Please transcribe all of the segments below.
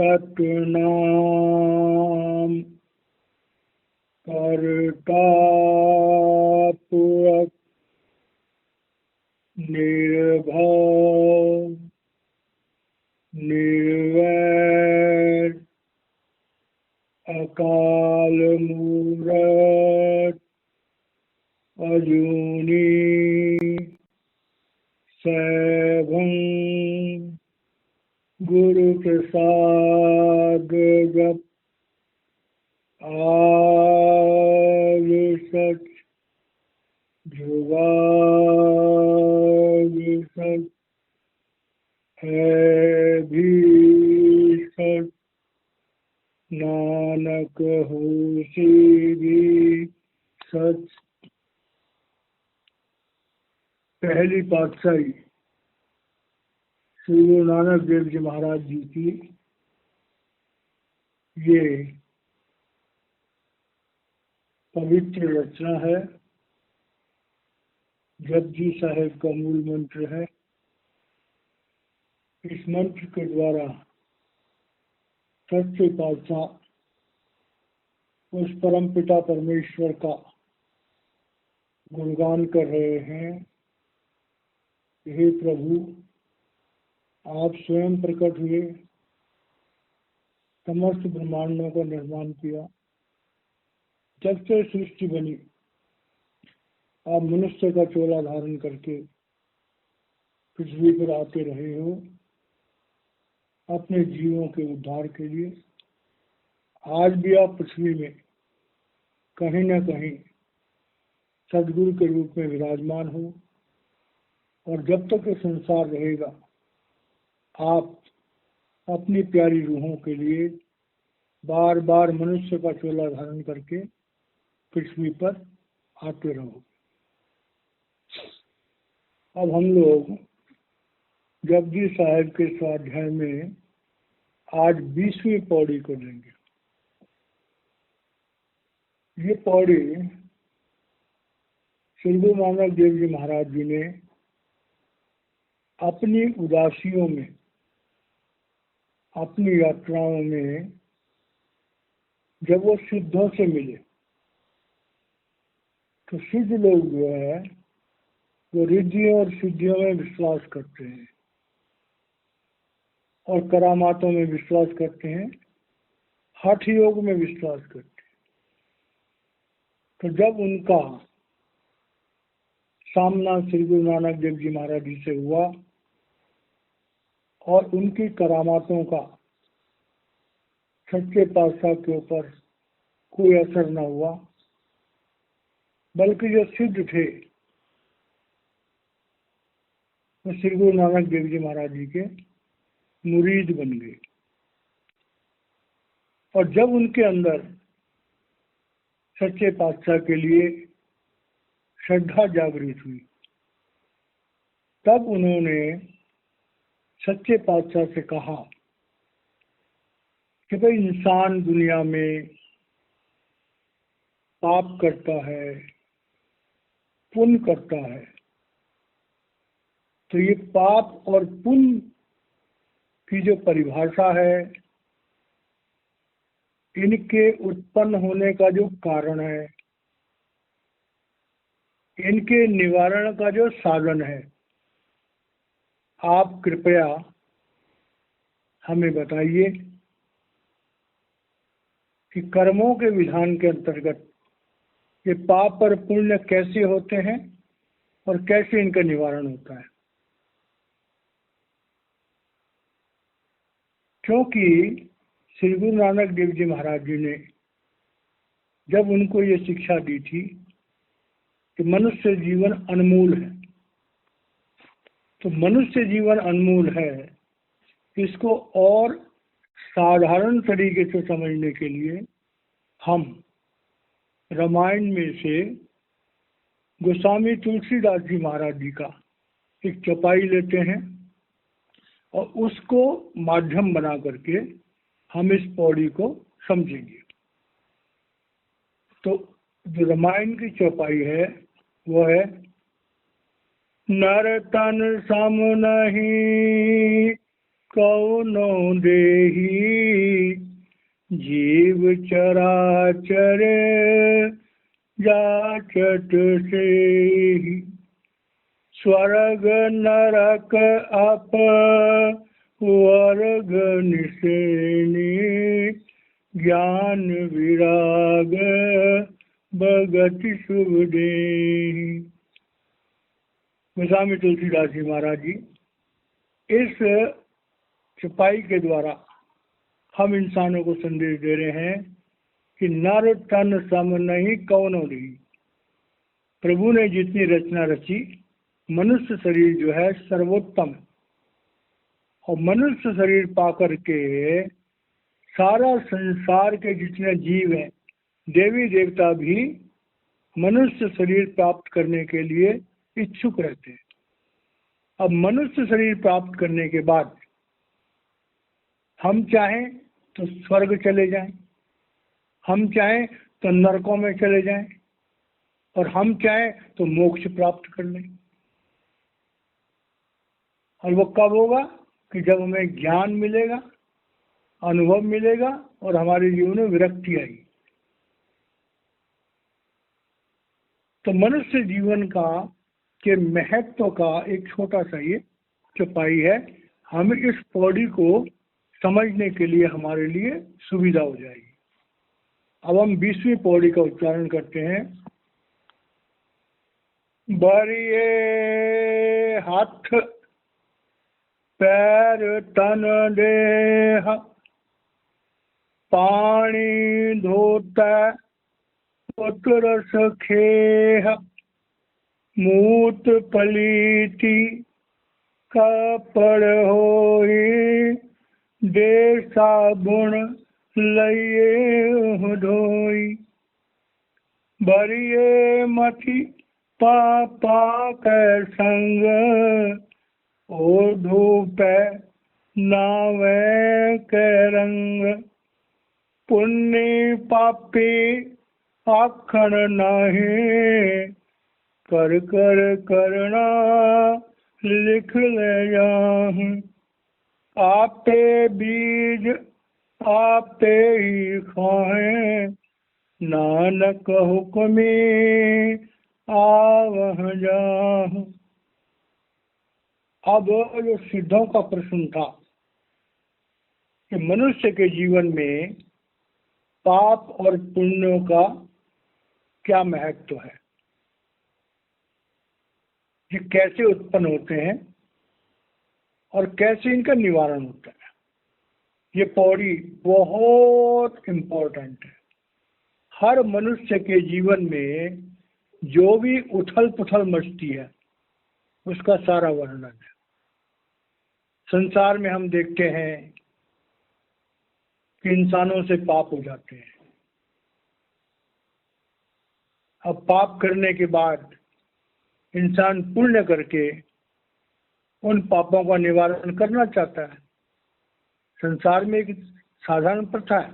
सतनाम कर्ता पुरख निर्भय निर्वैर अकाल मूरत अजूनी सैभं गुरु प्रसाद जप आद सच जुगाद सच है भी सच नानक होसी भी सच। पहली पातशाही श्री गुरु नानक देव जी महाराज जी की ये पवित्र रचना है। जपजी साहेब का मूल मंत्र है। इस मंत्र के द्वारा सच्चे पातशाह उस परम पिता परमेश्वर का गुणगान कर रहे हैं। हे प्रभु, आप स्वयं प्रकट हुए, समस्त ब्रह्मांडों का निर्माण किया। जब से सृष्टि बनी आप मनुष्य का चोला धारण करके पृथ्वी पर आते रहे हो अपने जीवों के उद्धार के लिए। आज भी आप पृथ्वी में कहीं न कहीं सदगुरु के रूप में विराजमान हो और जब तक ये संसार रहेगा आप अपनी प्यारी रूहों के लिए बार बार मनुष्य का चोला धारण करके पृथ्वी पर आते रहो। अब हम लोग जपजी साहेब के स्वाध्याय में आज 20वीं पौड़ी को लेंगे। ये पौड़ी श्री गुरु नानक देव जी महाराज जी ने अपनी उदासियों में, अपनी यात्राओं में जब वो सिद्धों से मिले तो सिद्ध लोग जो है वो रिद्धियों और सिद्धियों में विश्वास करते हैं और करामातों में विश्वास करते हैं, हठ योग में विश्वास करते हैं। तो जब उनका सामना श्री गुरु नानक देव जी महाराज जी से हुआ और उनकी करामातों का सच्चे पातशाह के ऊपर कोई असर न हुआ, बल्कि जो सिद्ध थे वो श्री गुरु नानक देव जी महाराज जी के मुरीद बन गए। और जब उनके अंदर सच्चे पातशाह के लिए श्रद्धा जागृत हुई तब उन्होंने सच्चे पातशाह से कहा कि भाई इंसान दुनिया में पाप करता है, पुण्य करता है, तो ये पाप और पुण्य की जो परिभाषा है, इनके उत्पन्न होने का जो कारण है, इनके निवारण का जो साधन है, आप कृपया हमें बताइए कि कर्मों के विधान के अंतर्गत ये पाप और पुण्य कैसे होते हैं और कैसे इनका निवारण होता है। क्योंकि श्री गुरु नानक देव जी महाराज जी ने जब उनको ये शिक्षा दी थी कि मनुष्य जीवन अनमोल है, तो मनुष्य जीवन अनमोल है, इसको और साधारण तरीके से समझने के लिए हम रामायण में से गोस्वामी तुलसीदास जी महाराज जी का एक चौपाई लेते हैं और उसको माध्यम बना करके हम इस पौड़ी को समझेंगे। तो जो रामायण की चौपाई है वो है, नर तन सम नहीं कौनो देही जीव चराचर जाचत से स्वर्ग नरक अप वर्ग निसेनी ज्ञान विराग भगत शुभ देहि। गोस्वामी तुलसीदास जी महाराज जी इस सिपाही के द्वारा हम इंसानों को संदेश दे रहे हैं कि नर तन सम नहीं कौनो नहीं। प्रभु ने जितनी रचना रची, मनुष्य शरीर जो है सर्वोत्तम, और मनुष्य शरीर पाकर के सारा संसार के जितने जीव हैं, देवी देवता भी मनुष्य शरीर प्राप्त करने के लिए इच्छुक रहते हैं। अब मनुष्य शरीर प्राप्त करने के बाद हम चाहें तो स्वर्ग चले जाएं, हम चाहें तो नरकों में चले जाएं, और हम चाहें तो मोक्ष प्राप्त कर लें। और वो कब होगा? कि जब हमें ज्ञान मिलेगा, अनुभव मिलेगा और हमारे जीवन में विरक्ति आई। तो मनुष्य जीवन का के महत्व का एक छोटा सा ये चौपाई है। हमें इस पौड़ी को समझने के लिए हमारे लिए सुविधा हो जाएगी। अब हम 20वीं पौड़ी का उच्चारण करते हैं। बरिए हाथ पैर तन देह पानी धोता पुत्र सखेह मूत पलीति कपड़ होई दे साबुन लइए धोई। बरिए मथी पापा के संग ओ धूप नावे के रंग पुण्य पापी आखण नाही कर कर करना लिख ले जाहूं। आपे बीज आपे ही खाएं नानक हुक्मी आवह जाहूं। अब जो सिद्धों का प्रश्न था कि मनुष्य के जीवन में पाप और पुण्यों का क्या महत्व है, ये कैसे उत्पन्न होते हैं और कैसे इनका निवारण होता है, ये पौड़ी बहुत इम्पोर्टेंट है। हर मनुष्य के जीवन में जो भी उथल पुथल मचती है उसका सारा वर्णन है। संसार में हम देखते हैं कि इंसानों से पाप हो जाते हैं। अब पाप करने के बाद इंसान पुण्य करके उन पापों का निवारण करना चाहता है। संसार में एक साधारण प्रथा है।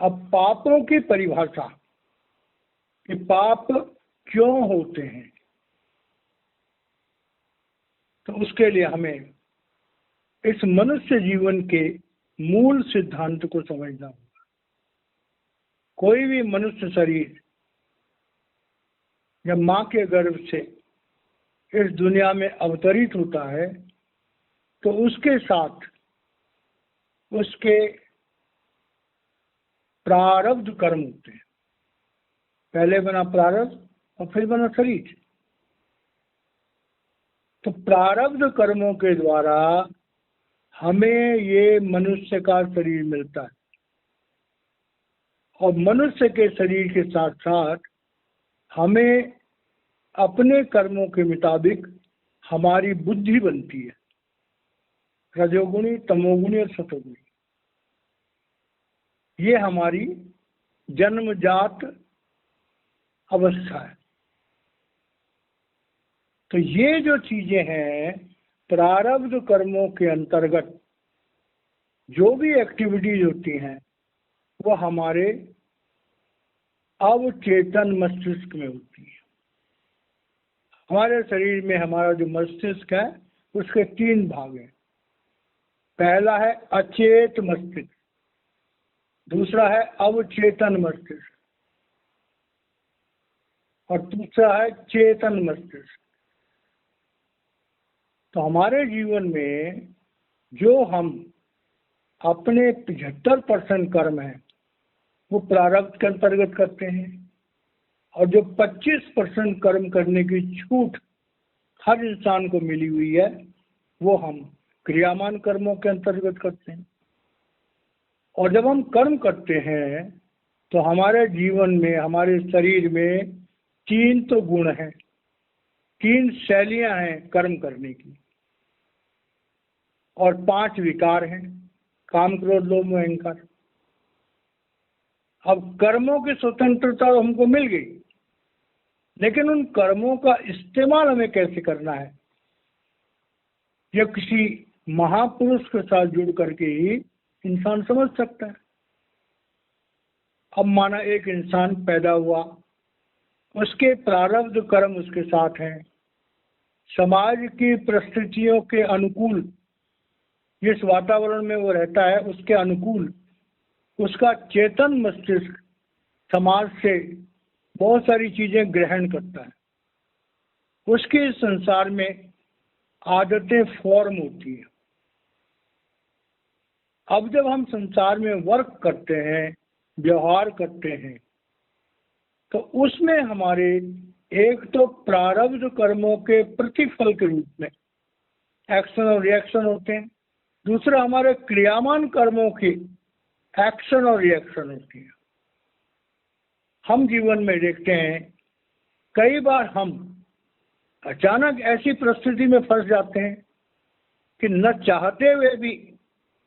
अब पापों की परिभाषा कि पाप क्यों होते हैं, तो उसके लिए हमें इस मनुष्य जीवन के मूल सिद्धांत को समझना होगा। कोई भी मनुष्य शरीर जब मां के गर्भ से इस दुनिया में अवतरित होता है तो उसके साथ उसके प्रारब्ध कर्म होते हैं। पहले बना प्रारब्ध और फिर बना शरीर। तो प्रारब्ध कर्मों के द्वारा हमें ये मनुष्य का शरीर मिलता है, और मनुष्य के शरीर के साथ साथ हमें अपने कर्मों के मुताबिक हमारी बुद्धि बनती है, रजोगुणी, तमोगुणी और सतोगुणी। ये हमारी जन्मजात अवस्था है। तो ये जो चीजें हैं प्रारब्ध कर्मों के अंतर्गत जो भी एक्टिविटीज होती हैं वो हमारे अवचेतन मस्तिष्क में होती है। हमारे शरीर में हमारा जो मस्तिष्क है उसके 3 भाग हैं। पहला है अचेत मस्तिष्क, दूसरा है अवचेतन मस्तिष्क और तीसरा है चेतन मस्तिष्क। तो हमारे जीवन में जो हम अपने 75% कर्म है वो प्रारब्ध के अंतर्गत करते हैं और जो 25% कर्म करने की छूट हर इंसान को मिली हुई है वो हम क्रियामान कर्मों के अंतर्गत करते हैं। और जब हम कर्म करते हैं तो हमारे जीवन में, हमारे शरीर में 3 तो गुण हैं, 3 शैलियां हैं कर्म करने की और 5 विकार हैं, काम, क्रोध, लोभ, मोह, अहंकार। अब कर्मों की स्वतंत्रता हमको मिल गई, लेकिन उन कर्मों का इस्तेमाल हमें कैसे करना है यह किसी महापुरुष के साथ जुड़ करके ही इंसान समझ सकता है। अब माना एक इंसान पैदा हुआ, उसके प्रारब्ध कर्म उसके साथ हैं, समाज की परिस्थितियों के अनुकूल जिस वातावरण में वो रहता है उसके अनुकूल उसका चेतन मस्तिष्क समाज से बहुत सारी चीजें ग्रहण करता है, उसके संसार में आदतें फॉर्म होती हैं। अब जब हम संसार में वर्क करते हैं, व्यवहार करते हैं, तो उसमें हमारे एक तो प्रारब्ध कर्मों के प्रतिफल के रूप में एक्शन और रिएक्शन होते हैं, दूसरा हमारे क्रियामान कर्मों की एक्शन और रिएक्शन होती है। हम जीवन में देखते हैं कई बार हम अचानक ऐसी परिस्थिति में फंस जाते हैं कि न चाहते हुए भी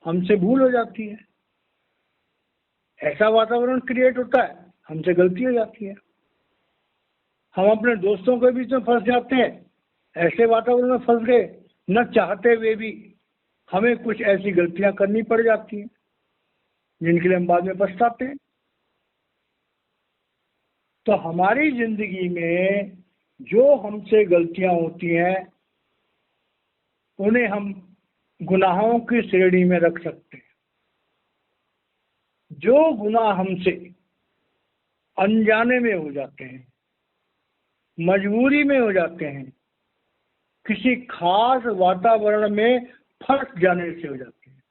हमसे भूल हो जाती है, ऐसा वातावरण क्रिएट होता है, हमसे गलती हो जाती है। हम अपने दोस्तों के बीच में फंस जाते हैं, ऐसे वातावरण में फंस गए, न चाहते हुए भी हमें कुछ ऐसी गलतियां करनी पड़ जाती हैं जिनके लिए हम बाद में पछताते हैं। तो हमारी जिंदगी में जो हमसे गलतियां होती हैं उन्हें हम गुनाहों की श्रेणी में रख सकते हैं। जो गुनाह हमसे अनजाने में हो जाते हैं, मजबूरी में हो जाते हैं, किसी खास वातावरण में फंस जाने से हो जाते हैं,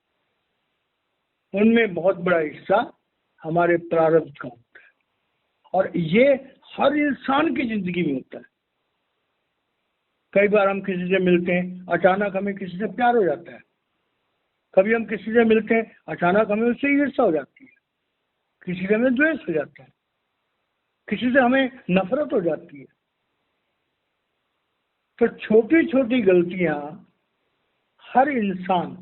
उनमें बहुत बड़ा हिस्सा हमारे प्रारब्ध का होता है और ये हर इंसान की जिंदगी में होता है। कई बार हम किसी से मिलते हैं, अचानक हमें किसी से प्यार हो जाता है, कभी हम किसी से मिलते हैं, अचानक हमें उससे ईर्ष्या हो जाती है, किसी से हमें द्वेष हो जाता है, किसी से हमें नफरत हो जाती है। तो छोटी छोटी गलतियां हर इंसान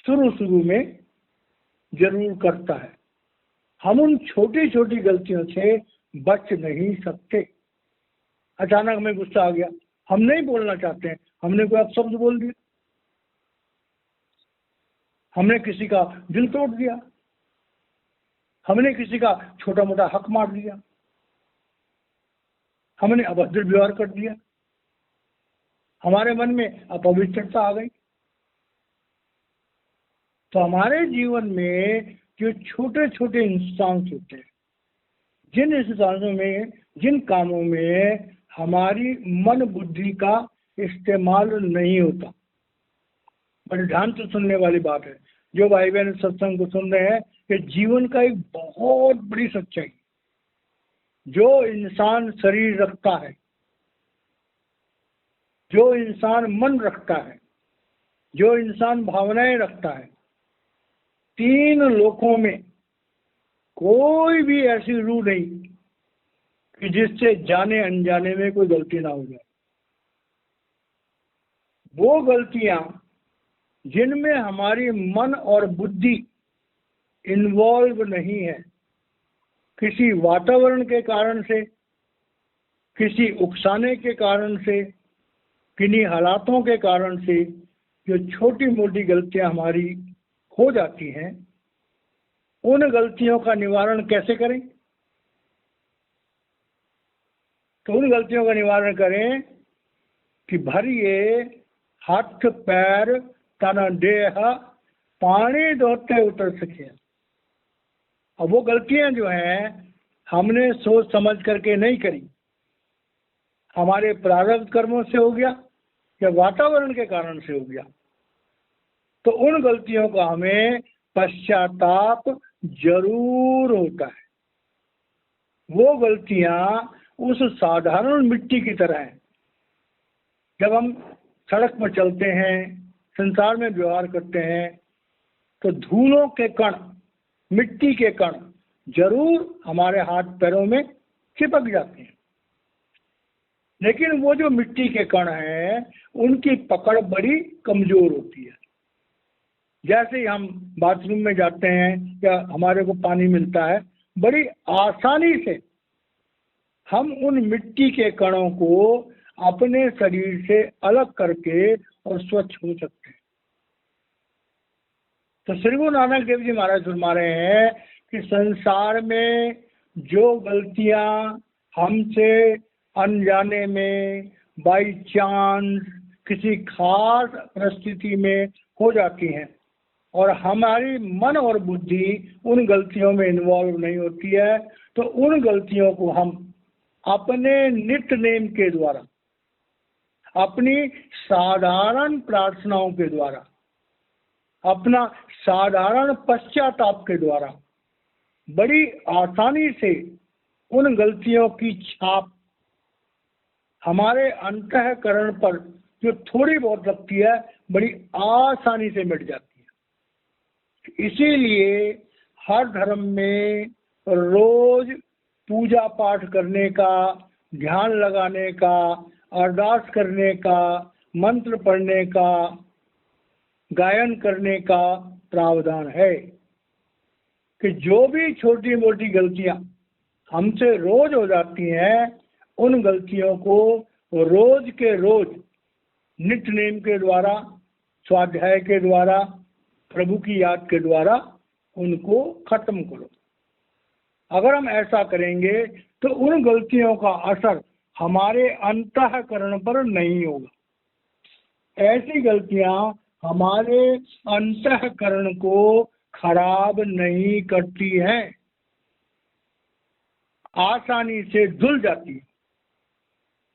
शुरू में जरूर करता है। हम उन छोटी छोटी गलतियों से बच नहीं सकते। अचानक हमें गुस्सा आ गया, हम नहीं बोलना चाहते हैं, हमने कोई अपशब्द बोल दिया, हमने किसी का दिल तोड़ दिया, हमने किसी का छोटा मोटा हक मार दिया, हमने अभद्र व्यवहार कर दिया, हमारे मन में अपवित्रता आ गई। तो हमारे जीवन में जो छोटे छोटे इंस्टेंस होते हैं, जिन इंस्टेंसों में, जिन कामों में हमारी मन बुद्धि का इस्तेमाल नहीं होता, बड़े ध्यान से सुनने वाली बात है। जो भाई बहन सत्संग को सुन रहे हैं कि जीवन का एक बहुत बड़ी सच्चाई, जो इंसान शरीर रखता है, जो इंसान मन रखता है, जो इंसान भावनाएं रखता है, 3 लोकों में कोई भी ऐसी रूह नहीं कि जिससे जाने अनजाने में कोई गलती ना हो जाए। वो गलतियां जिनमें हमारी मन और बुद्धि इन्वॉल्व नहीं है, किसी वातावरण के कारण से, किसी उकसाने के कारण से, किन्हीं हालातों के कारण से जो छोटी मोटी गलतियां हमारी हो जाती हैं, उन गलतियों का निवारण कैसे करें? तो उन गलतियों का निवारण करें कि भरिए हाथ पैर तना देह पानी धोते उतर सके। अब वो गलतियां जो हैं हमने सोच समझ करके नहीं करी, हमारे प्रारब्ध कर्मों से हो गया या वातावरण के कारण से हो गया, तो उन गलतियों का हमें पश्चाताप जरूर होता है। वो गलतियां उस साधारण मिट्टी की तरह हैं। जब हम सड़क पर चलते हैं, संसार में व्यवहार करते हैं, तो धूलों के कण, मिट्टी के कण जरूर हमारे हाथ पैरों में चिपक जाते हैं, लेकिन वो जो मिट्टी के कण हैं उनकी पकड़ बड़ी कमजोर होती है। जैसे ही हम बाथरूम में जाते हैं या हमारे को पानी मिलता है, बड़ी आसानी से हम उन मिट्टी के कणों को अपने शरीर से अलग करके और स्वच्छ हो सकते हैं। तो श्री गुरु नानक देव जी महाराज फरमा रहे हैं कि संसार में जो गलतियां हमसे अनजाने में, बाई चांस, किसी खास परिस्थिति में हो जाती हैं और हमारी मन और बुद्धि उन गलतियों में इन्वॉल्व नहीं होती है, तो उन गलतियों को हम अपने नित्य नेम के द्वारा, अपनी साधारण प्रार्थनाओं के द्वारा, अपना साधारण पश्चाताप के द्वारा बड़ी आसानी से उन गलतियों की छाप हमारे अंतःकरण पर जो थोड़ी बहुत लगती है, बड़ी आसानी से मिट जाती है। इसीलिए हर धर्म में रोज पूजा पाठ करने का, ध्यान लगाने का, अरदास करने का, मंत्र पढ़ने का, गायन करने का प्रावधान है कि जो भी छोटी मोटी गलतियां हमसे रोज हो जाती हैं, उन गलतियों को रोज के रोज नित्य नेम के द्वारा, स्वाध्याय के द्वारा, प्रभु की याद के द्वारा उनको खत्म करो। अगर हम ऐसा करेंगे तो उन गलतियों का असर हमारे अंतःकरण पर नहीं होगा। ऐसी गलतियां हमारे अंतःकरण को खराब नहीं करती हैं, आसानी से धुल जाती है।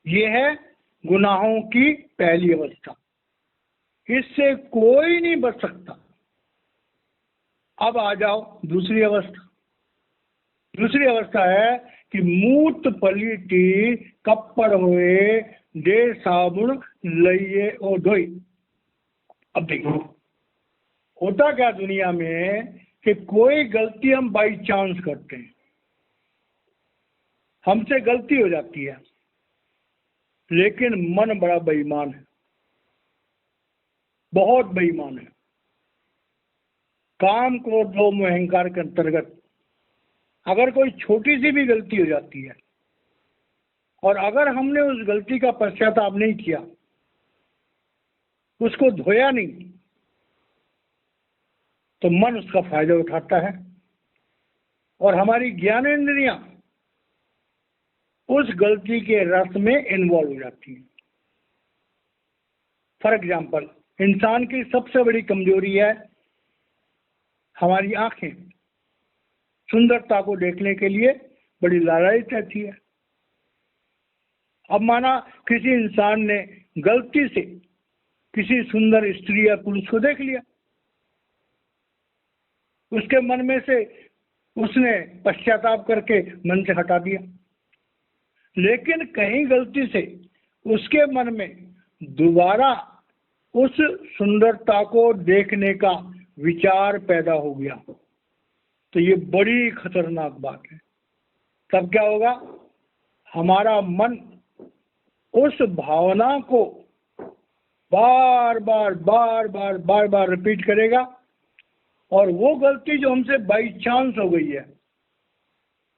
ये है गुनाहों की पहली अवस्था, इससे कोई नहीं बच सकता। अब आ जाओ दूसरी अवस्था। दूसरी अवस्था है कि मूत पलीटी कप्पड़ हुए दे साबुन लइए ओ धोई। अब देखो होता क्या दुनिया में कि कोई गलती हम बाई चांस करते हैं, हमसे गलती हो जाती है, लेकिन मन बड़ा बेईमान है, बहुत बेईमान है। काम क्रोध लोभ मोह अहंकार के अंतर्गत अगर कोई छोटी सी भी गलती हो जाती है और अगर हमने उस गलती का पश्चाताप नहीं किया, उसको धोया नहीं, तो मन उसका फायदा उठाता है और हमारी ज्ञानेंद्रियां उस गलती के रस में इन्वॉल्व हो जाती है। फॉर एग्जाम्पल, इंसान की सबसे बड़ी कमजोरी है हमारी आंखें। सुंदरता को देखने के लिए बड़ी लालच रहती है। अब माना किसी इंसान ने गलती से किसी सुंदर स्त्री या पुरुष को देख लिया, उसके मन में से उसने पश्चाताप करके मन से हटा दिया, लेकिन कहीं गलती से उसके मन में दोबारा उस सुंदरता को देखने का विचार पैदा हो गया, तो ये बड़ी खतरनाक बात है। तब क्या होगा? हमारा मन उस भावना को बार बार रिपीट करेगा और वो गलती जो हमसे बाई चांस हो गई है,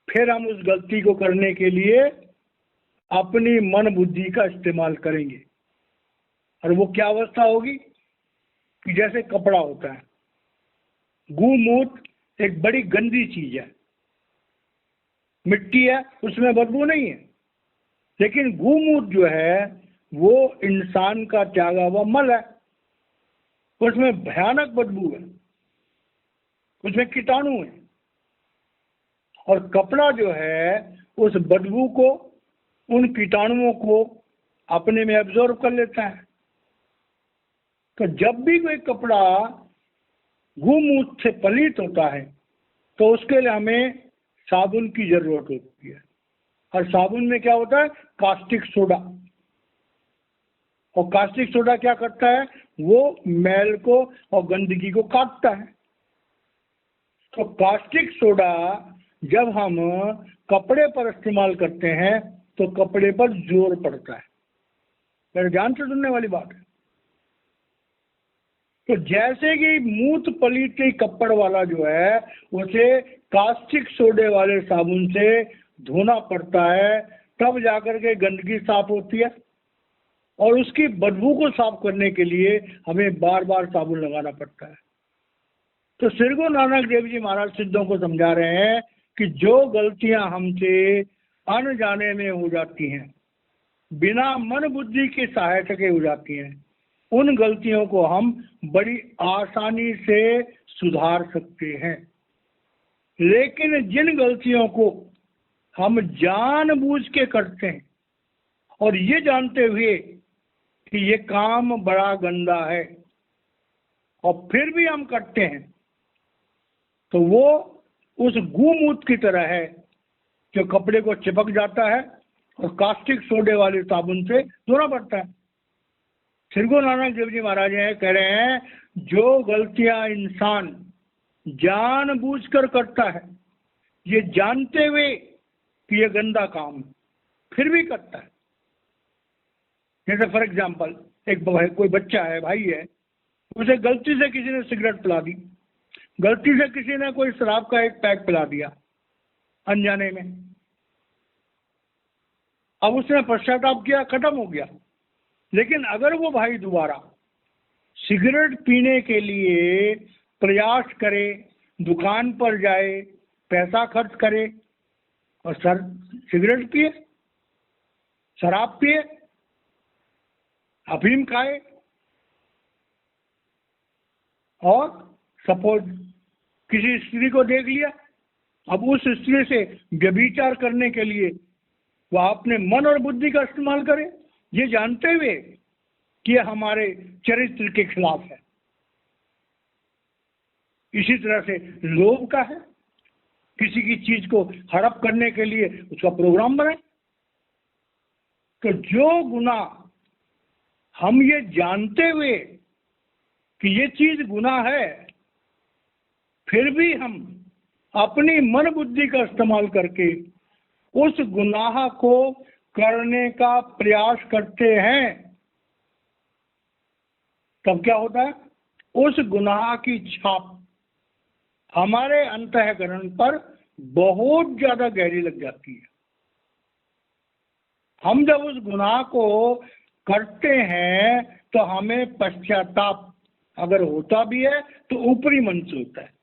फिर हम उस गलती को करने के लिए अपनी मन बुद्धि का इस्तेमाल करेंगे। और वो क्या अवस्था होगी कि जैसे कपड़ा होता है, गूमूत एक बड़ी गंदी चीज है, मिट्टी है उसमें बदबू नहीं है, लेकिन गूमूत जो है वो इंसान का त्यागा हुआ मल है। उसमें भयानक बदबू है, उसमें कीटाणु है, और कपड़ा जो है उस बदबू को, उन कीटाणुओं को अपने में एब्जॉर्ब कर लेता है। तो जब भी कोई कपड़ा गूमूत्र से पलित होता है तो उसके लिए हमें साबुन की जरूरत होती है, और साबुन में क्या होता है, कास्टिक सोडा। और कास्टिक सोडा क्या करता है, वो मैल को और गंदगी को काटता है। तो कास्टिक सोडा जब हम कपड़े पर इस्तेमाल करते हैं तो कपड़े पर जोर पड़ता है। मेरे ध्यान से सुनने वाली बात है। तो जैसे कि मूत्र पलित कपड़ वाला जो है उसे कास्टिक सोडे वाले साबुन से धोना पड़ता है, तब जाकर के गंदगी साफ होती है, और उसकी बदबू को साफ करने के लिए हमें बार बार साबुन लगाना पड़ता है। तो श्री गुरु नानक देव जी महाराज सिद्धों को समझा रहे हैं कि जो गलतियां हमसे अनजाने में हो जाती हैं, बिना मन बुद्धि की सहायता के हो जाती हैं, उन गलतियों को हम बड़ी आसानी से सुधार सकते हैं। लेकिन जिन गलतियों को हम जानबूझ के करते हैं और ये जानते हुए कि ये काम बड़ा गंदा है और फिर भी हम करते हैं, तो वो उस गूमूत्र की तरह है जो कपड़े को चिपक जाता है और कास्टिक सोडे वाले साबुन से धोना पड़ता है। श्री गुरु नानक देव जी महाराज कह रहे हैं, जो गलतियां इंसान जानबूझकर करता है, ये जानते हुए कि ये गंदा काम है, फिर भी करता है। जैसे फॉर एग्जाम्पल, एक कोई बच्चा है, भाई है, उसे गलती से किसी ने सिगरेट पिला दी, गलती से किसी ने कोई शराब का एक पैक पिला दिया अनजाने में। अब उसने पश्चाताप किया, खत्म हो गया। लेकिन अगर वो भाई दोबारा सिगरेट पीने के लिए प्रयास करे, दुकान पर जाए, पैसा खर्च करे और सिगरेट पिए, शराब पिए, अफीम खाए, और सपोज किसी स्त्री को देख लिया, अब उस स्त्री से व्यभिचार करने के लिए वह अपने मन और बुद्धि का इस्तेमाल करे, ये जानते हुए कि यह हमारे चरित्र के खिलाफ है। इसी तरह से लोभ का है, किसी की चीज को हड़प करने के लिए उसका प्रोग्राम बनाए। तो जो गुनाह हम ये जानते हुए कि ये चीज गुनाह है, फिर भी हम अपनी मन बुद्धि का इस्तेमाल करके उस गुनाह को करने का प्रयास करते हैं, तब क्या होता है, उस गुनाह की छाप हमारे अंतःकरण पर बहुत ज्यादा गहरी लग जाती है। हम जब उस गुनाह को करते हैं तो हमें पश्चाताप अगर होता भी है तो ऊपरी मन से होता है।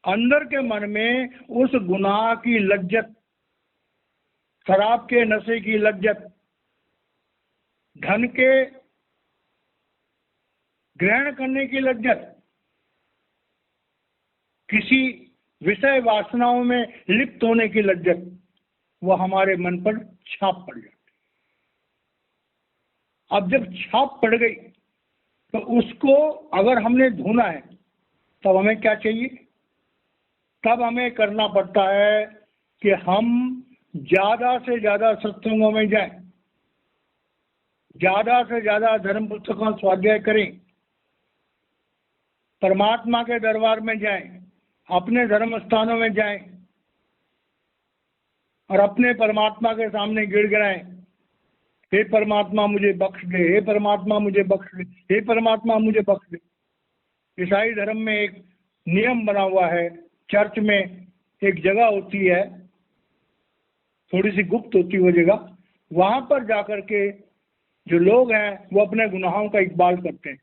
अंदर के मन में उस गुनाह की लज्जत, शराब के नशे की लज्जत, धन के ग्रहण करने की लज्जत, किसी विषय वासनाओं में लिप्त होने की लज्जत, वो हमारे मन पर छाप पड़ जाती। अब जब छाप पड़ गई तो उसको अगर हमने धोना है तब हमें क्या चाहिए, तब हमें करना पड़ता है कि हम ज्यादा से ज्यादा सत्संगों में जाएं, ज्यादा से ज्यादा धर्म पुस्तकों का स्वाध्याय करें, परमात्मा के दरबार में जाएं, अपने धर्म स्थानों में जाएं और अपने परमात्मा के सामने गिड़गिड़ाएं, हे परमात्मा मुझे बख्श दे, हे परमात्मा मुझे बख्श दे, हे परमात्मा मुझे बख्श दे। ईसाई धर्म में एक नियम बना हुआ है, चर्च में एक जगह होती है, थोड़ी सी गुप्त होती है वो जगह, वहां पर जाकर के जो लोग हैं वो अपने गुनाहों का इकबाल करते हैं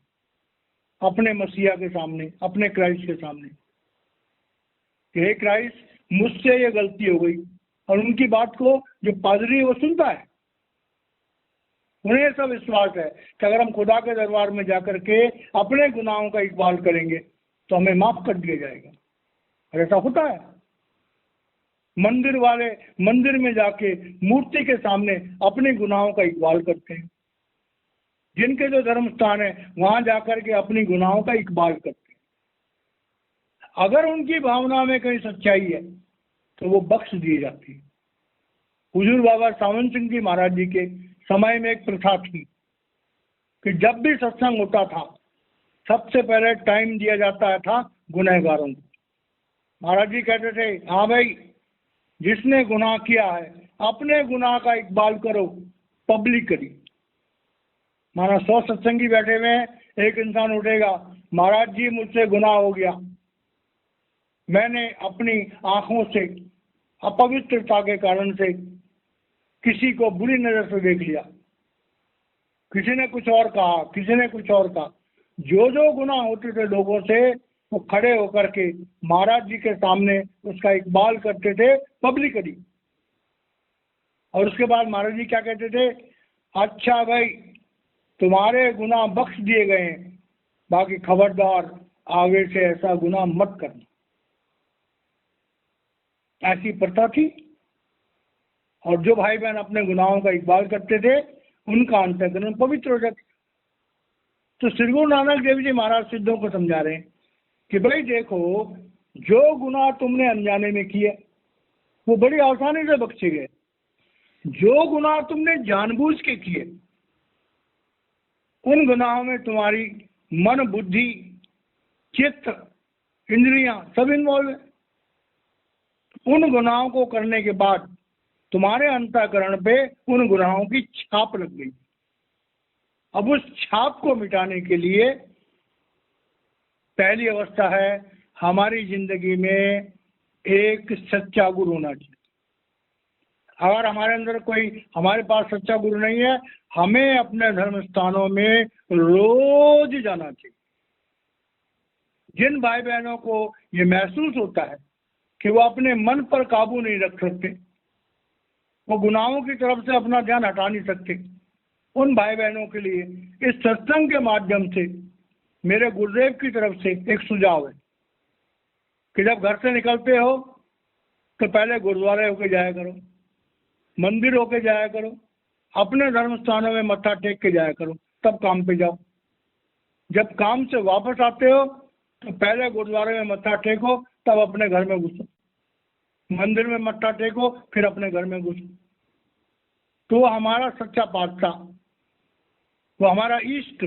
अपने मसीहा के सामने, अपने क्राइस्ट के सामने, हे क्राइस्ट मुझसे ये गलती हो गई। और उनकी बात को जो पादरी है वो सुनता है, उन्हें सब विश्वास है कि अगर हम खुदा के दरबार में जाकर के अपने गुनाहों का इकबाल करेंगे तो हमें माफ कर दिया जाएगा। और ऐसा होता है। मंदिर वाले मंदिर में जाके मूर्ति के सामने अपने गुनाहों का इकबाल करते हैं। जिनके जो धर्म स्थान है वहां जाकर के अपनी गुनाहों का इकबाल करते हैं। अगर उनकी भावना में कहीं सच्चाई है तो वो बख्श दी जाती है। हुजूर बाबा सावन सिंह जी महाराज जी के समय में एक प्रथा थी कि जब भी सत्संग होता था सबसे पहले टाइम दिया जाता था गुनहगारों को। महाराज जी कहते थे, हाँ भाई, जिसने गुनाह किया है अपने गुनाह का इकबाल करो पब्लिकली। माना 100 सत्संगी बैठे हुए हैं, एक इंसान उठेगा, महाराज जी मुझसे गुनाह हो गया, मैंने अपनी आंखों से अपवित्रता के कारण से किसी को बुरी नजर से देख लिया, किसी ने कुछ और कहा, किसी ने कुछ और कहा। जो जो गुनाह होते थे लोगों से वो खड़े होकर के महाराज जी के सामने उसका इकबाल करते थे पब्लिकली। और उसके बाद महाराज जी क्या कहते थे, अच्छा भाई तुम्हारे गुनाह बख्श दिए गए हैं, बाकी खबरदार आगे से ऐसा गुनाह मत करना। ऐसी प्रथा थी। और जो भाई बहन अपने गुनाहों का इकबाल करते थे उनका अंतःकरण पवित्र हो जाता। तो श्री गुरु नानक देव जी महाराज सिद्धों को समझा रहे हैं कि भाई देखो, जो गुनाह तुमने अनजाने में किए वो बड़ी आसानी से बख्शे गए। जो गुनाह तुमने जानबूझ के किए उन गुनाहों में तुम्हारी मन, बुद्धि, चित्त, इंद्रियां सब इन्वॉल्व है। उन गुनाहों को करने के बाद तुम्हारे अंतःकरण पे उन गुनाहों की छाप लग गई। अब उस छाप को मिटाने के लिए पहली अवस्था है हमारी जिंदगी में एक सच्चा गुरु होना चाहिए। अगर हमारे पास सच्चा गुरु नहीं है, हमें अपने धर्म स्थानों में रोज जाना चाहिए। जिन भाई बहनों को ये महसूस होता है कि वो अपने मन पर काबू नहीं रख सकते, वो गुनाहों की तरफ से अपना ध्यान हटा नहीं सकते, उन भाई बहनों के लिए इस सत्संग के माध्यम से मेरे गुरुदेव की तरफ से एक सुझाव है कि जब घर से निकलते हो तो पहले गुरुद्वारे होके जाया करो, मंदिर होके जाया करो, अपने धर्म स्थानों में मत्था टेक के जाया करो, तब काम पे जाओ। जब काम से वापस आते हो तो पहले गुरुद्वारे में मत्था टेको, तब अपने घर में घुसो, मंदिर में मत्था टेको, फिर अपने घर में घुसो। तो हमारा सच्चा पातशाह, वो हमारा इष्ट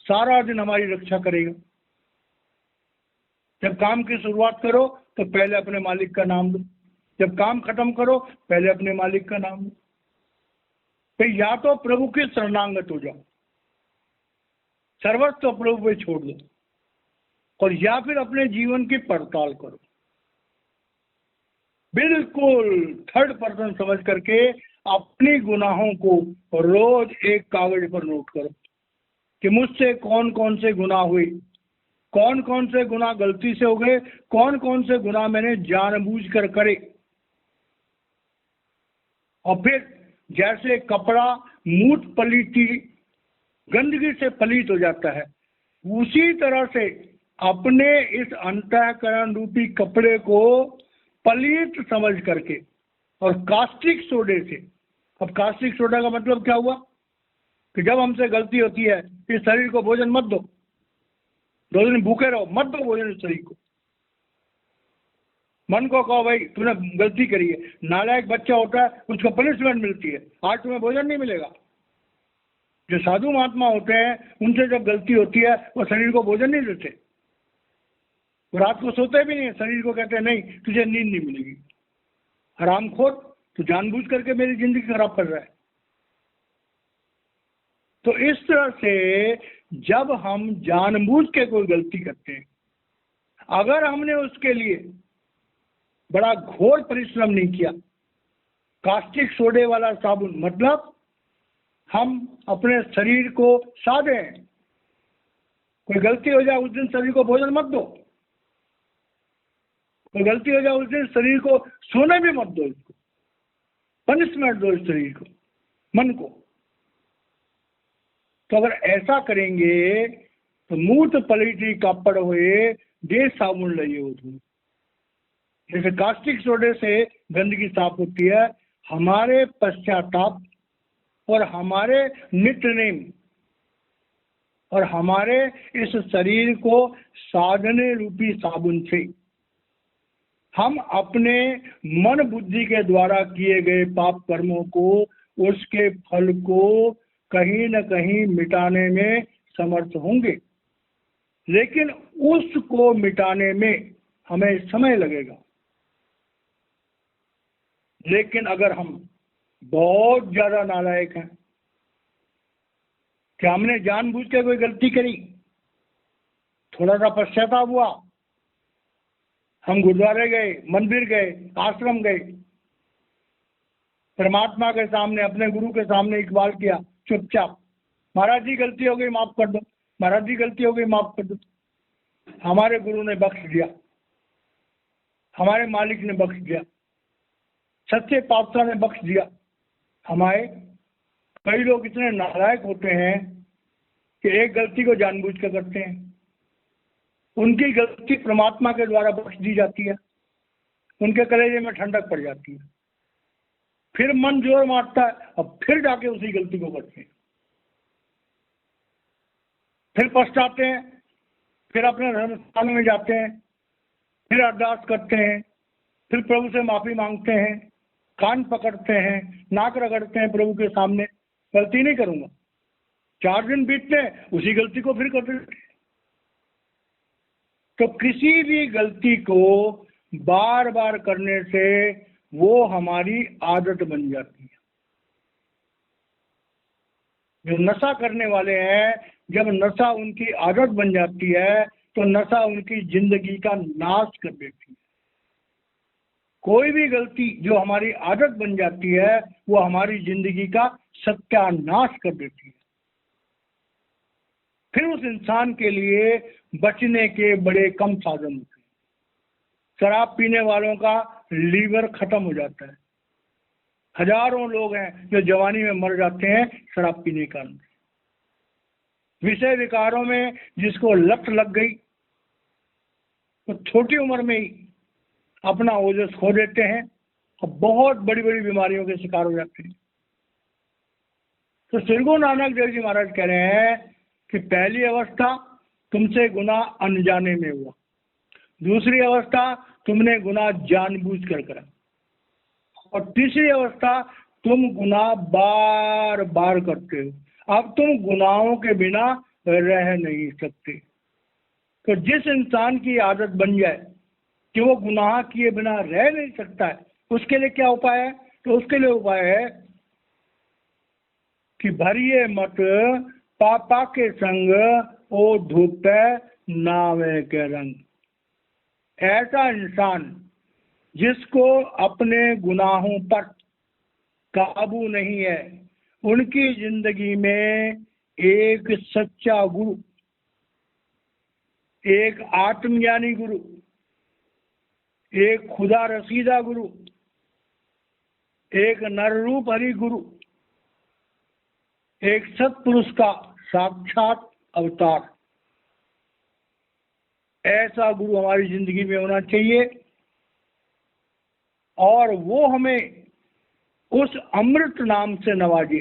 सारा दिन हमारी रक्षा करेगा। जब काम की शुरुआत करो तो पहले अपने मालिक का नाम लो, जब काम खत्म करो पहले अपने मालिक का नाम लो। तो या तो प्रभु के शरणागत हो जाओ, सर्वस्व प्रभु पे छोड़ दो, और या फिर अपने जीवन की पड़ताल करो। बिल्कुल थर्ड पर्सन समझ करके अपनी गुनाहों को रोज एक कागज पर नोट करो कि मुझसे कौन कौन से गुनाह हुए, कौन कौन से गुनाह गलती से हो गए, कौन कौन से गुनाह मैंने जानबूझकर करे। और फिर जैसे कपड़ा मूठ पलीती गंदगी से पलीत हो जाता है, उसी तरह से अपने इस अंतःकरण रूपी कपड़े को पलीत समझ करके और कास्टिक सोडे से। अब कास्टिक सोडा का मतलब क्या हुआ कि जब हमसे गलती होती है इस शरीर को भोजन मत दो, 2 दिन भूखे रहो, मत दो भोजन इस शरीर को। मन को कहो भाई तूने गलती करी है, नालायक बच्चा होता है उसको पनिशमेंट मिलती है, आज तुम्हें भोजन नहीं मिलेगा। जो साधु महात्मा होते हैं उनसे जब गलती होती है वो शरीर को भोजन नहीं देते, वो रात को सोते भी नहीं, शरीर को कहते हैं नहीं तुझे नींद नहीं मिलेगी, हरामखोर तू जानबूझ करके मेरी जिंदगी खराब कर रहा है। तो इस तरह से जब हम जानबूझ के कोई गलती करते हैं, अगर हमने उसके लिए बड़ा घोर परिश्रम नहीं किया, कास्टिक सोडे वाला साबुन मतलब हम अपने शरीर को साधें, कोई गलती हो जाए उस दिन शरीर को भोजन मत दो, कोई गलती हो जाए उस दिन शरीर को सोने भी मत दो, इसको पनिशमेंट दो इस शरीर को, मन को। तो अगर ऐसा करेंगे तो मूत पलीटी कापड़ हुए दे साबुन लगे हो तुम। जैसे कास्टिक सोडे से गंदगी साफ होती है, हमारे पश्चाताप और हमारे नित्य नेम और हमारे इस शरीर को साधने रूपी साबुन से हम अपने मन बुद्धि के द्वारा किए गए पाप कर्मों को, उसके फल को कहीं न कहीं मिटाने में समर्थ होंगे। लेकिन उसको मिटाने में हमें समय लगेगा। लेकिन अगर हम बहुत ज्यादा नालायक हैं कि हमने जानबूझ के कोई गलती करी, थोड़ा सा पश्चाताप हुआ, हम गुरुद्वारे गए, मंदिर गए, आश्रम गए, परमात्मा के सामने, अपने गुरु के सामने इकबाल किया चुपचाप, महाराज जी गलती हो गई माफ कर दो, महाराज जी गलती हो गई माफ कर दो। हमारे गुरु ने बख्श दिया, हमारे मालिक ने बख्श दिया, सच्चे पातशाह ने बख्श दिया। हमारे कई लोग इतने नालायक होते हैं कि एक गलती को जानबूझ कर करते हैं, उनकी गलती परमात्मा के द्वारा बख्श दी जाती है, उनके कलेजे में ठंडक पड़ जाती है, फिर मन जोर मारता है और फिर जाके उसी गलती को करते हैं, फिर पछताते हैं, फिर अपने धर्म स्थान में जाते हैं, फिर अरदास करते हैं, फिर प्रभु से माफी मांगते हैं, कान पकड़ते हैं, नाक रगड़ते हैं प्रभु के सामने, गलती नहीं करूंगा। 4 दिन बीतते हैं, उसी गलती को फिर करते हैं। तो किसी भी गलती को बार बार करने से वो हमारी आदत बन जाती है। जो नशा करने वाले हैं, जब नशा उनकी आदत बन जाती है तो नशा उनकी जिंदगी का नाश कर देती है। कोई भी गलती जो हमारी आदत बन जाती है वो हमारी जिंदगी का सत्यानाश कर देती है। फिर उस इंसान के लिए बचने के बड़े कम साधन होते हैं। शराब पीने वालों का लीवर खत्म हो जाता है। हजारों लोग हैं जो जवानी में मर जाते हैं शराब पीने के कारण। विषय विकारों में जिसको लत लग गई तो छोटी उम्र में ही अपना ओजस खो देते हैं और बहुत बड़ी बड़ी बीमारियों के शिकार हो जाते हैं। तो श्री गुरु नानक देव जी महाराज कह रहे हैं कि पहली अवस्था तुमसे गुनाह अनजाने में हुआ, दूसरी अवस्था तुमने गुनाह जानबूझ कर करा, और तीसरी अवस्था तुम गुनाह बार बार करते हो। अब तुम गुनाहों के बिना रह नहीं सकते। तो जिस इंसान की आदत बन जाए कि वो गुनाह किए बिना रह नहीं सकता है, उसके लिए क्या उपाय है? तो उसके लिए उपाय है कि भरिए मत पापा के संग ओ धूप नावे के रंग। ऐसा इंसान जिसको अपने गुनाहों पर काबू नहीं है, उनकी जिंदगी में एक सच्चा गुरु, एक आत्मज्ञानी गुरु, एक खुदा रसीदा गुरु, एक नर रूप हरि गुरु, एक सत्पुरुष का साक्षात अवतार, ऐसा गुरु हमारी जिंदगी में होना चाहिए। और वो हमें उस अमृत नाम से नवाजे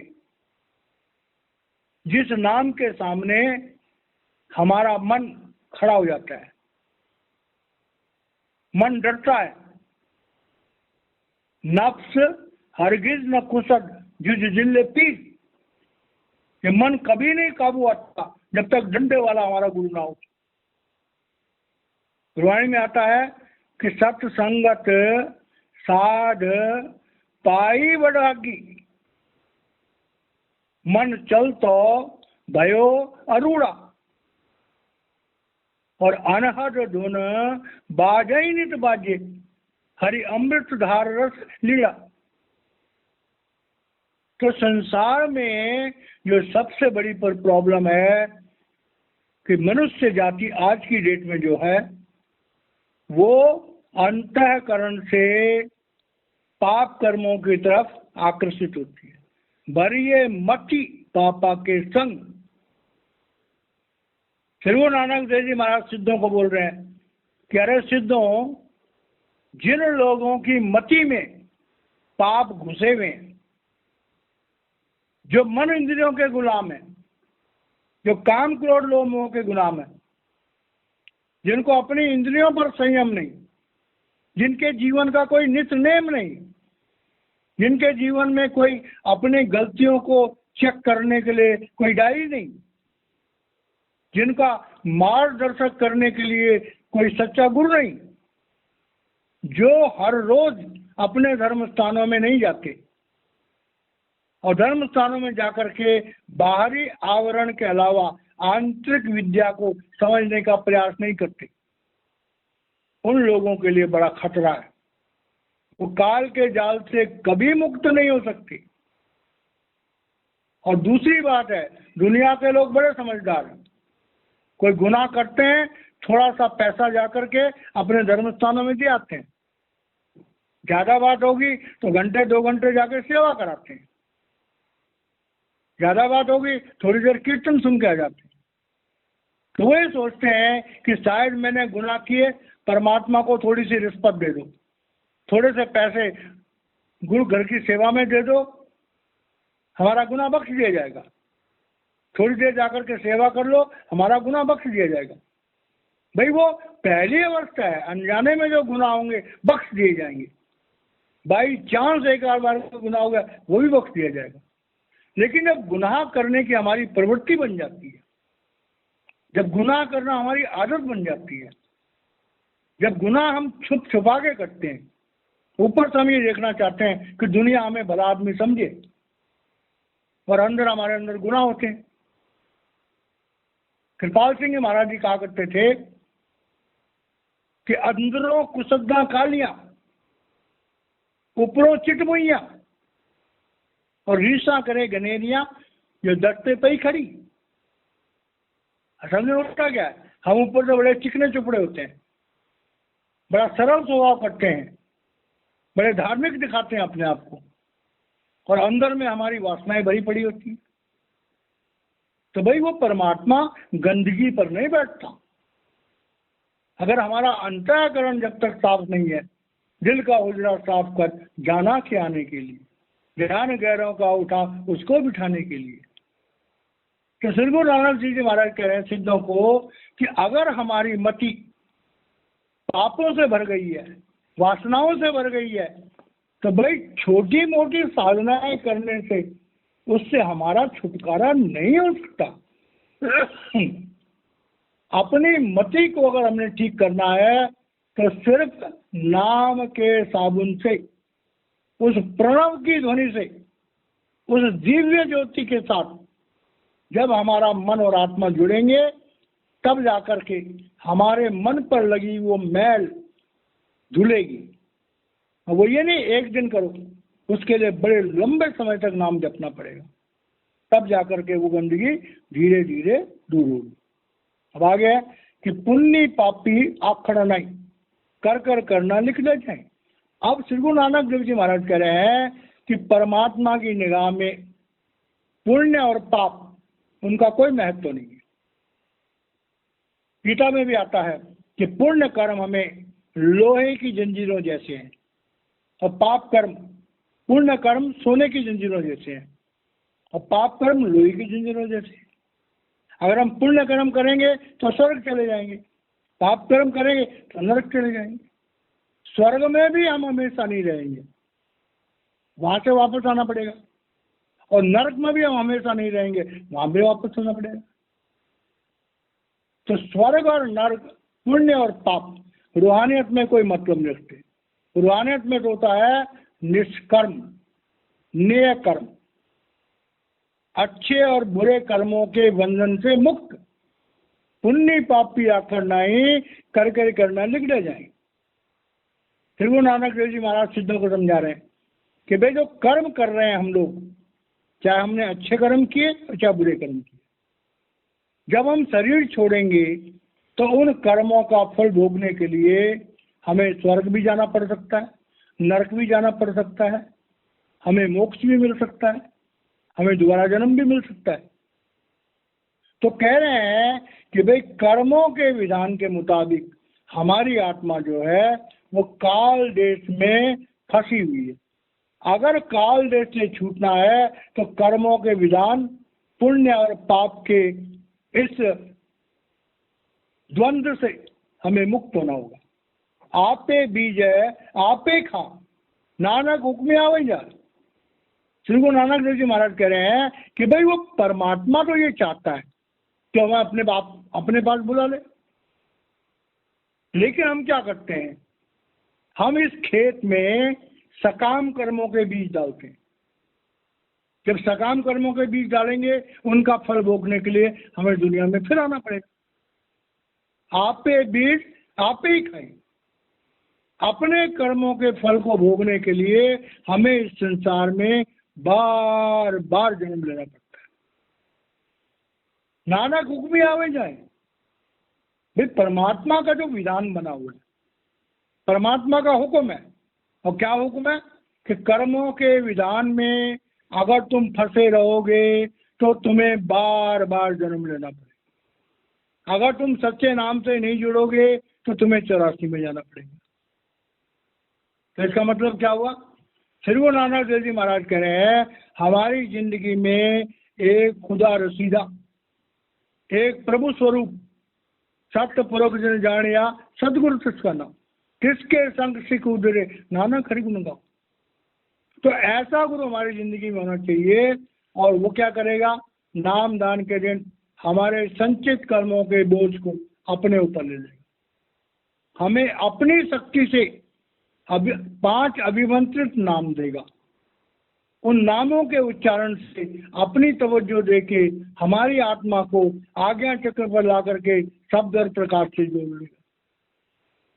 जिस नाम के सामने हमारा मन खड़ा हो जाता है, मन डरता है। नफ्स हरगिज न कुसद जुज जिल्ले पीस, ये मन कभी नहीं काबू आता जब तक डंडे वाला हमारा गुरु ना हो। गुरबाणी में आता है कि सत्संगत साध पाई बड़ागी, मन चल तो भयो अरूड़ा, और अनहद धुन बाजई नित बाजे, हरि अमृत धार रस लीला। तो संसार में जो सबसे बड़ी प्रॉब्लम है कि मनुष्य जाति आज की डेट में जो है वो अंतःकरण से पाप कर्मों की तरफ आकर्षित होती है। बरिए मति पापा के संग श्री गुरु नानक देव जी महाराज सिद्धों को बोल रहे हैं कि अरे सिद्धों, जिन लोगों की मति में पाप घुसे हुए हैं, जो मन इंद्रियों के गुलाम है, जो काम क्रोध लोभ मोह के गुलाम है, जिनको अपनी इंद्रियों पर संयम नहीं, जिनके जीवन का कोई नित्य नेम नहीं, जिनके जीवन में कोई अपनी गलतियों को चेक करने के लिए कोई डायरी नहीं, जिनका मार्गदर्शक करने के लिए कोई सच्चा गुरु नहीं, जो हर रोज अपने धर्म स्थानों में नहीं जाते और धर्म स्थानों में जाकर के बाहरी आवरण के अलावा आंतरिक विद्या को समझने का प्रयास नहीं करते, उन लोगों के लिए बड़ा खतरा है। वो काल के जाल से कभी मुक्त नहीं हो सकती। और दूसरी बात है, दुनिया के लोग बड़े समझदार हैं, कोई गुनाह करते हैं, थोड़ा सा पैसा जाकर के अपने धर्म स्थानों में दे आते हैं, ज्यादा बात होगी तो घंटे 2 घंटे जाके सेवा कराते हैं, ज्यादा बात होगी थोड़ी देर कीर्तन सुन के आ जाते हैं। तो वही सोचते हैं कि शायद मैंने गुनाह किए, परमात्मा को थोड़ी सी रिश्वत दे दो, थोड़े से पैसे गुरु घर की सेवा में दे दो, हमारा गुनाह बख्श दिया जाएगा, थोड़ी देर जाकर के सेवा कर लो, हमारा गुनाह बख्श दिया जाएगा। भाई वो पहली अवस्था है, अनजाने में जो गुनाह होंगे बख्श दिए जाएंगे, बाई चांस एक आध बार गुनाह होगा वो भी बख्श दिया जाएगा। लेकिन जब गुनाह करने की हमारी प्रवृत्ति बन जाती है, जब गुनाह करना हमारी आदत बन जाती है, जब गुनाह हम छुप छुपा के करते हैं, ऊपर से हम ये देखना चाहते हैं कि दुनिया हमें भला आदमी समझे, और अंदर हमारे अंदर गुनाह होते हैं। कृपाल सिंह महाराज जी कहा करते थे कि अंदरों कुसद्दा कालियां, ऊपरों चिटमुइया, और रीसा करे गनेरिया जो डरते पे ही खड़ी। असल में होता क्या है, हम ऊपर से बड़े चिकने चुपड़े होते हैं, बड़ा सरल स्वभाव करते हैं, बड़े धार्मिक दिखाते हैं अपने आप को, और अंदर में हमारी वासनाएं भरी पड़ी होती हैं। तो भाई वो परमात्मा गंदगी पर नहीं बैठता। अगर हमारा अंतःकरण जब तक साफ नहीं है, दिल का उजड़ा साफ कर जाना के आने के लिए, ध्यान गैरों का उठा उसको बिठाने के लिए। तो श्री गुरु नानक जी महाराज कह रहे हैं सिद्धों को कि अगर हमारी मति पापों से भर गई है, वासनाओं से भर गई है, तो भाई छोटी मोटी साधनाएं करने से उससे हमारा छुटकारा नहीं हो सकता। अपनी मति को अगर हमने ठीक करना है तो सिर्फ नाम के साबुन से, उस प्रणव की ध्वनि से, उस दिव्य ज्योति के साथ जब हमारा मन और आत्मा जुड़ेंगे, तब जाकर के हमारे मन पर लगी वो मैल धुलेगी। वो ये नहीं एक दिन करो, उसके लिए बड़े लंबे समय तक नाम जपना पड़ेगा, तब जाकर के वो गंदगी धीरे धीरे दूर होगी। अब आ गया कि पुण्य पापी आखड़ नहीं, कर कर करना लिख ले जाए। अब श्री गुरु नानक देव जी महाराज कह रहे हैं कि परमात्मा की निगाह में पुण्य और पाप उनका कोई महत्व नहीं है। गीता में भी आता है कि पुण्य कर्म हमें लोहे की जंजीरों जैसे हैं, और पाप कर्म, पुण्य कर्म सोने की जंजीरों जैसे हैं, और पाप कर्म लोहे की जंजीरों जैसे हैं। अगर हम पुण्य कर्म करेंगे तो स्वर्ग चले जाएंगे, पाप कर्म करेंगे तो नरक चले जाएंगे। स्वर्ग में भी हम हमेशा नहीं रहेंगे, वहां से वापस आना पड़ेगा, और नरक में भी हम हमेशा नहीं रहेंगे, वहां भी वापस आना पड़ेगा। तो स्वर्ग और नरक, पुण्य और पाप रूहानियत में कोई मतलब नहीं रखते। रूहानियत में तो होता है निष्कर्म, नेय कर्म, अच्छे और बुरे कर्मों के बंधन से मुक्त। पुण्य पापी आखिर नहीं, कर कर करना लिख दे जाए। श्री गुरु नानक देव जी महाराज सिद्धों को समझा रहे हैं कि भाई जो कर्म कर रहे हैं हम लोग, चाहे हमने अच्छे कर्म किए और चाहे बुरे कर्म किए, जब हम शरीर छोड़ेंगे तो उन कर्मों का फल भोगने के लिए हमें स्वर्ग भी जाना पड़ सकता है, नरक भी जाना पड़ सकता है, हमें मोक्ष भी मिल सकता है, हमें दोबारा जन्म भी मिल सकता है। तो कह रहे हैं कि भाई कर्मों के विधान के मुताबिक हमारी आत्मा जो है वो काल देश में फंसी हुई है। अगर काल देश से छूटना है तो कर्मों के विधान, पुण्य और पाप के इस द्वंद्व से हमें मुक्त होना होगा। आपे बीज है आपे खा, नानक हुक्म आवे जा। श्री गुरु नानक देव जी महाराज कह रहे हैं कि भाई वो परमात्मा तो ये चाहता है कि हमें अपने पास बुला ले, लेकिन हम क्या करते हैं, हम इस खेत में सकाम कर्मों के बीज डालते हैं। जब सकाम कर्मों के बीज डालेंगे उनका फल भोगने के लिए हमें दुनिया में फिर आना पड़ेगा। आपे बीज आपे ही खाएं। अपने कर्मों के फल को भोगने के लिए हमें इस संसार में बार बार जन्म लेना पड़ता है। नानक हुक्म आवे जाए। भाई परमात्मा का जो विधान बना हुआ है, परमात्मा का हुक्म है, और क्या हुक्म है कि कर्मों के विधान में अगर तुम फंसे रहोगे तो तुम्हें बार बार जन्म लेना पड़ेगा। अगर तुम सच्चे नाम से नहीं जुड़ोगे तो तुम्हें 84 में जाना पड़ेगा। तो इसका मतलब क्या हुआ? श्री गुरु नानक देव जी महाराज कह रहे हैं हमारी जिंदगी में एक खुदा रसीदा, एक प्रभु स्वरूप सत्य पुरख जन जानिया सदगुरु तिसका नाम, किसके संग सिख उदरे नानक हरि गुण गाओ। तो ऐसा गुरु हमारी जिंदगी में होना चाहिए, और वो क्या करेगा? नाम दान के दिन हमारे संचित कर्मों के बोझ को अपने ऊपर ले लेगा। हमें अपनी शक्ति से 5 अभिमंत्रित नाम देगा। उन नामों के उच्चारण से अपनी तवज्जो देके हमारी आत्मा को आज्ञा चक्र पर ला करके शब्द और प्रकाश से जोड़ लेगा।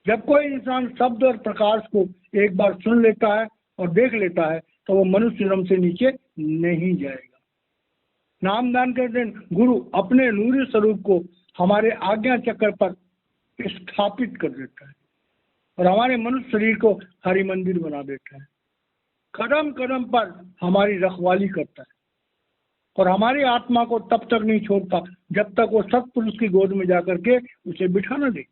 जब कोई इंसान शब्द और प्रकाश को एक बार सुन लेता है और देख लेता है तो वो मनुष्य जन्म से नीचे नहीं जाएगा। नामदान के दिन गुरु अपने नूरी स्वरूप को हमारे आज्ञा चक्र पर स्थापित कर देता है और हमारे मनुष्य शरीर को हरि मंदिर बना देता है। कदम कदम पर हमारी रखवाली करता है और हमारी आत्मा को तब तक नहीं छोड़ता जब तक वो सत्पुरुष की गोद में जाकर के उसे बिठा न दे।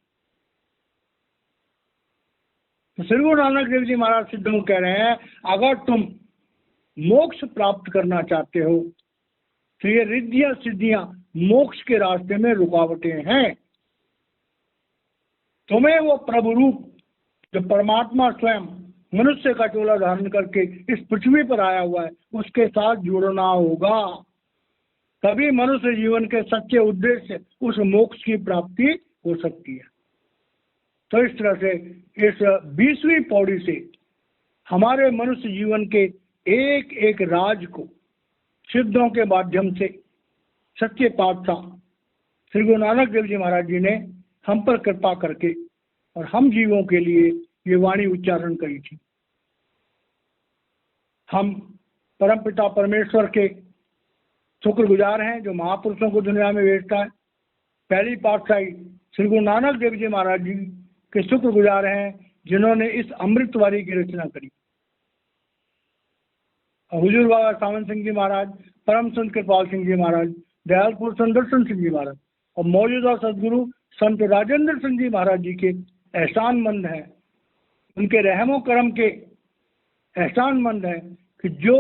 तो श्री गुरु नानक देव जी महाराज सिद्धों कह रहे हैं अगर तुम मोक्ष प्राप्त करना चाहते हो तो ये रिद्धियां सिद्धियां मोक्ष के रास्ते में रुकावटें हैं। तुम्हें वो प्रभु रूप जो परमात्मा स्वयं मनुष्य का चोला धारण करके इस पृथ्वी पर आया हुआ है उसके साथ जुड़ना होगा, तभी मनुष्य जीवन के सच्चे उद्देश्य उस मोक्ष की प्राप्ति हो सकती है। तो इस तरह से इस 20वीं पौड़ी से हमारे मनुष्य जीवन के एक एक राज को सिद्धों के माध्यम से सच्चे पातशाह श्री गुरु नानक देव जी महाराज जी ने हम पर कृपा करके और हम जीवों के लिए ये वाणी उच्चारण करी थी। हम परमपिता परमेश्वर के शुक्रगुजार हैं जो महापुरुषों को दुनिया में भेजता है। पहली पातशाही श्री गुरु नानक देव जी महाराज जी के शुक्रगुजार हैं जिन्होंने इस अमृतवारी की रचना करी। हुजूर बाबा सावन सिंह जी महाराज, परम संत कृपाल सिंह जी महाराज, दयालपुर सुंदरसन सिंह जी महाराज और मौजूदा सदगुरु संत राजेंद्र सिंह जी महाराज जी के एहसानमंद हैं, उनके रहमो करम के एहसानमंद हैं कि जो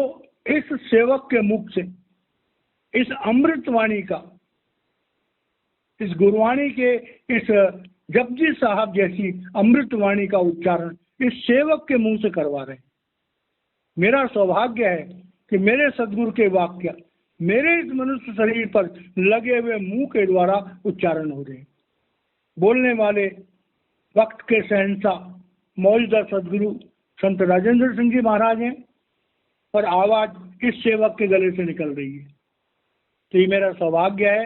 इस सेवक के मुख से इस अमृतवाणी का, इस गुरुवाणी के इस जपजी साहब जैसी अमृतवाणी का उच्चारण इस सेवक के मुंह से करवा रहे हैं। मेरा सौभाग्य है कि मेरे सदगुरु के वाक्य मेरे इस मनुष्य शरीर पर लगे हुए मुंह के द्वारा उच्चारण हो रहे हैं। बोलने वाले वक्त के शहंशाह मौजूदा सदगुरु संत राजेंद्र सिंह जी महाराज हैं और आवाज इस सेवक के गले से निकल रही है। तो ये मेरा सौभाग्य है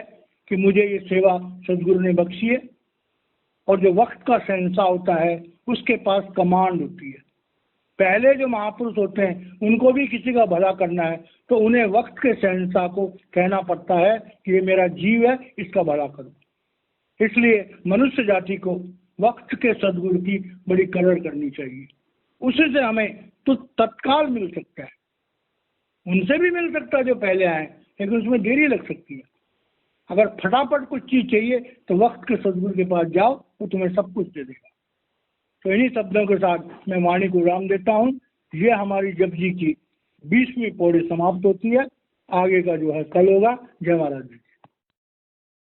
कि मुझे ये सेवा सदगुरु ने बख्शी है। और जो वक्त का शहंशाह होता है उसके पास कमांड होती है। पहले जो महापुरुष होते हैं उनको भी किसी का भला करना है तो उन्हें वक्त के शहंशाह को कहना पड़ता है कि ये मेरा जीव है, इसका भला करो। इसलिए मनुष्य जाति को वक्त के सदगुरु की बड़ी कदर करनी चाहिए। उसी से हमें तो तत्काल मिल सकता है, उनसे भी मिल सकता है जो पहले आए, लेकिन उसमें देरी लग सकती है। अगर फटाफट कुछ चीज़ चाहिए तो वक्त के सदगुरु के पास जाओ, वो तुम्हें सब कुछ दे देगा। तो इन्हीं शब्दों के साथ मैं वाणी को विराम देता हूँ। ये हमारी जप जी की 20वीं पौड़ी समाप्त होती है। आगे का जो है कल होगा। जय महाराज जी।